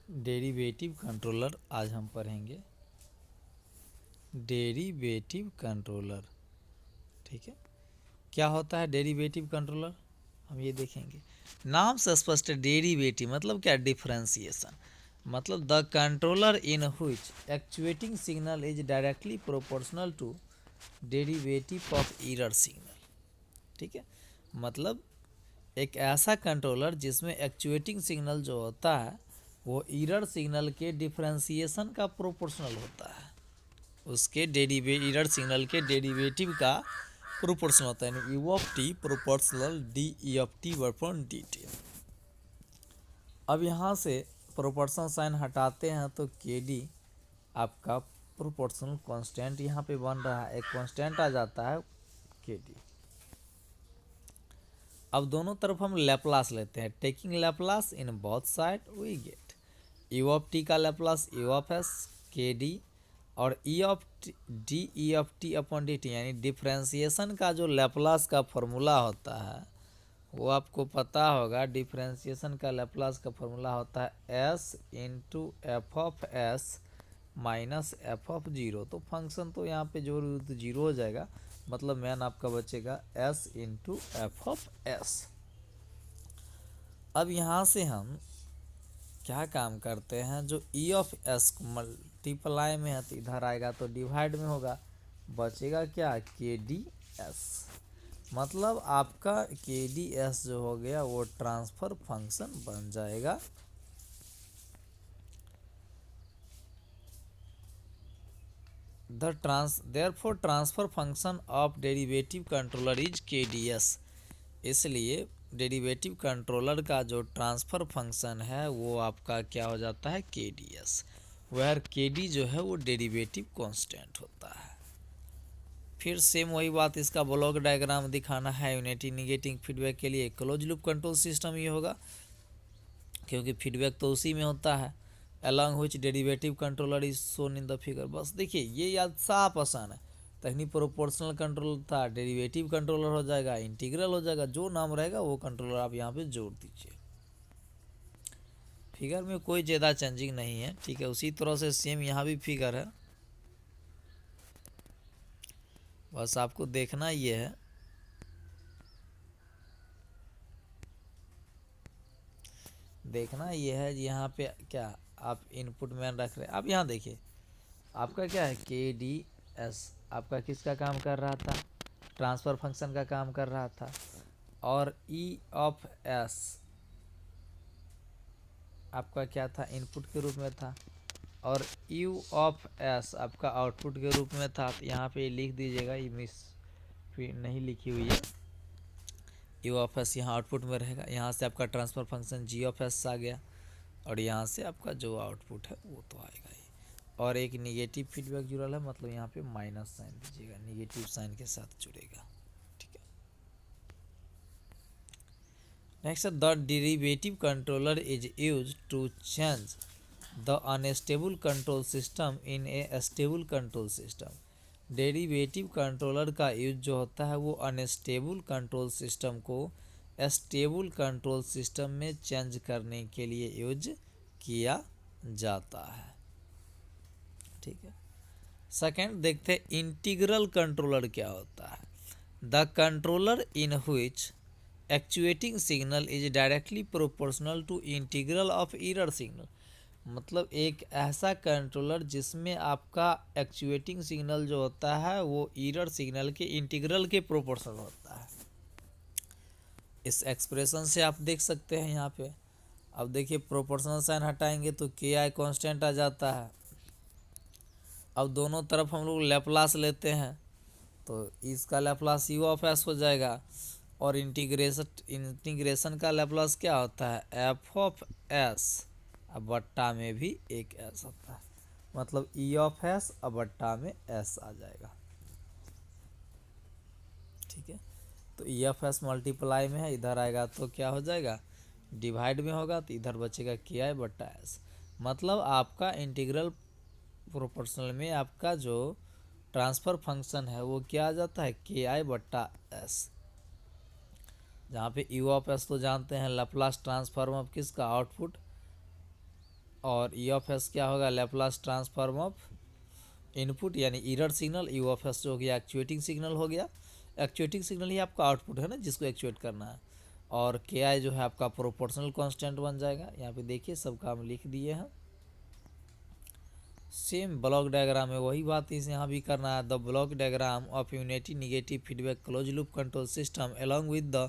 Derivative controller आज हम पढ़ेंगे। डेरिवेटिव कंट्रोलर, ठीक है। क्या होता है डेरिवेटिव कंट्रोलर, हम ये देखेंगे। नाम से स्पष्ट है, डेरिवेटिव मतलब क्या, डिफरेंशिएशन। मतलब the controller in which actuating signal is directly proportional to derivative of error signal, ठीक है। मतलब एक ऐसा कंट्रोलर जिसमें एक्चुएटिंग सिग्नल जो होता है वो एरर सिग्नल के डिफरेंशिएशन का प्रोपोर्शनल होता है, उसके एरर सिग्नल के डेरिवेटिव का प्रोपोर्शनल होता है, U of T proportional D e of t upon d T. अब यहाँ से प्रोपोर्शनल साइन हटाते हैं तो के डी आपका प्रोपोर्शनल कांस्टेंट यहाँ पे बन रहा है, एक कांस्टेंट आ जाता है के डी। अब दोनों तरफ हम लैप्लास लेते हैं, taking Laplace in both side we get u of t का Laplace u of s K D और e of d e of t upon d t, यानी डिफ्रेंसिएशन का जो लैप्लास का फॉर्मूला होता है वो आपको पता होगा। डिफ्रेंसिएशन का लैप्लास का फॉर्मूला होता है S into F of S minus F of zero. तो फंक्शन तो यहाँ पे जो जीरो हो जाएगा, मतलब मैन आपका बचेगा S into F of S. अब यहाँ से हम क्या काम करते हैं, जो ई ऑफ एस मल्टीप्लाई में है तो इधर आएगा तो डिवाइड में होगा, बचेगा क्या के डी एस। मतलब आपका के डी एस जो हो गया वो ट्रांसफर फंक्शन बन जाएगा। Therefore transfer function of derivative controller is के डी एस। इसलिए डेरिवेटिव कंट्रोलर का जो ट्रांसफ़र फंक्शन है वो आपका क्या हो जाता है, के डी एस, वेयर के डी जो है वो डेरिवेटिव कांस्टेंट होता है। फिर सेम वही बात, इसका ब्लॉक डायग्राम दिखाना है यूनिटी निगेटिंग फीडबैक के लिए। क्लोज लूप कंट्रोल सिस्टम ये होगा, क्योंकि फीडबैक तो उसी में होता है। Along which derivative controller is shown in the figure. बस देखिए ये याद साफ आसान है। तकनी प्रोपोर्शनल कंट्रोल था, डेरिवेटिव कंट्रोलर हो जाएगा, इंटीग्रल हो जाएगा, जो नाम रहेगा वो कंट्रोलर आप यहाँ पे जोड़ दीजिए। फिगर में कोई ज़्यादा चेंजिंग नहीं है, ठीक है। उसी तरह से सेम यहाँ भी फिगर है, बस आपको देखना ये है। देखना ये है यहाँ पे क्या आप इनपुट मैन रख रहे हैं। अब यहाँ देखिए आपका क्या है, के डी एस आपका किसका काम कर रहा था, ट्रांसफ़र फंक्शन का काम कर रहा था। और ई ऑफ एस आपका क्या था, इनपुट के रूप में था। और यू ऑफ एस आपका आउटपुट के रूप में था। तो यहाँ पे लिख दीजिएगा, ये मिस नहीं लिखी हुई है, यू ऑफ एस यहाँ आउटपुट में रहेगा। यहाँ से आपका transfer function G of s आ गया और यहाँ से आपका जो आउटपुट है वो तो आएगा ही। और एक निगेटिव फीडबैक जुड़ा है, मतलब यहाँ पे माइनस साइन दीजिएगा, निगेटिव साइन के साथ जुड़ेगा, ठीक है। Next, the derivative controller is use to change the unstable control system in a stable control system. Derivative controller का यूज जो होता है वो अनस्टेबल कंट्रोल सिस्टम को स्टेबल कंट्रोल सिस्टम में चेंज करने के लिए यूज किया जाता है, ठीक है। सेकेंड देखते हैं इंटीग्रल कंट्रोलर क्या होता है। The controller in which actuating signal is directly proportional to integral of error signal. मतलब एक ऐसा कंट्रोलर जिसमें आपका एक्चुएटिंग सिग्नल जो होता है वो एरर सिग्नल के इंटीग्रल के प्रोपोर्शनल होता है। इस एक्सप्रेशन से आप देख सकते हैं यहाँ पे। अब देखिए प्रोपोर्शनल साइन हटाएंगे तो के आई कॉन्स्टेंट आ जाता है। अब दोनों तरफ हम लोग लैप्लास लेते हैं तो इसका लैप्लास यू ऑफ एस हो जाएगा। और इंटीग्रेशन का लैप्लास क्या होता है, एफ ऑफ एस। अब बट्टा में भी एक एस होता है, मतलब ई ऑफ एस अब बट्टा में एस आ जाएगा, ठीक है। तो ई ऑफ एस मल्टीप्लाई में है, इधर आएगा तो क्या हो जाएगा, डिवाइड में होगा तो इधर बचेगा के आई बट्टा एस। मतलब आपका इंटीग्रल प्रोपोर्शनल में आपका जो ट्रांसफ़र फंक्शन है वो क्या आ जाता है, के आई बट्टा एस। जहाँ पे यू ऑफ एस तो जानते हैं लैप्लास ट्रांसफॉर्म ऑफ किसका, आउटपुट और ई ऑफ एस क्या होगा, लैप्लास ट्रांसफॉर्म ऑफ इनपुट यानी error signal, you of S जो हो गया एक्चुएटिंग सिग्नल हो गया, एक्चुएटिंग सिग्नल ही आपका आउटपुट है ना जिसको एक्चुएट करना है, और के आई जो है आपका प्रोपोर्शनल कांस्टेंट बन जाएगा। यहाँ पे देखिए सब काम लिख दिए हैं। सेम ब्लॉक डायग्राम में वही बात इस यहाँ भी करना है। The block diagram of unity negative feedback close loop control system along with the,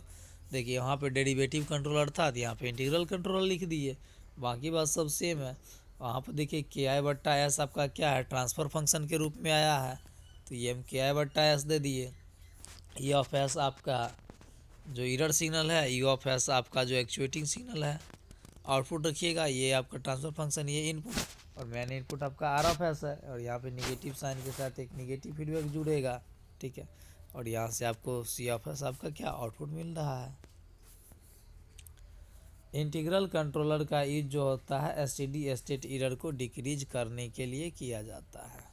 देखिए यहाँ पे डेरिवेटिव कंट्रोलर था तो यहाँ पे इंटीग्रल कंट्रोलर लिख दिए, बाकी बात सब सेम है। वहाँ पर देखिए के आई बट्टा एस आपका क्या है, ट्रांसफ़र फंक्शन के रूप में आया है, तो ये हम के आई बट्टा एस दे दिए। ई ऑफ एस आपका जो एरर सिग्नल है, यू ऑफ एस आपका जो एक्चुएटिंग सिग्नल है, आउटपुट रखिएगा ये आपका ट्रांसफ़र फंक्शन, ये इनपुट, और मेन इनपुट आपका आर ऑफ एस है, और यहाँ पे निगेटिव साइन के साथ एक निगेटिव फीडबैक जुड़ेगा, ठीक है। और यहाँ से आपको सी ऑफ एस आपका क्या आउटपुट मिल रहा है। इंटीग्रल कंट्रोलर का यूज जो होता है एसटीडी स्टेट एरर को डिक्रीज करने के लिए किया जाता है।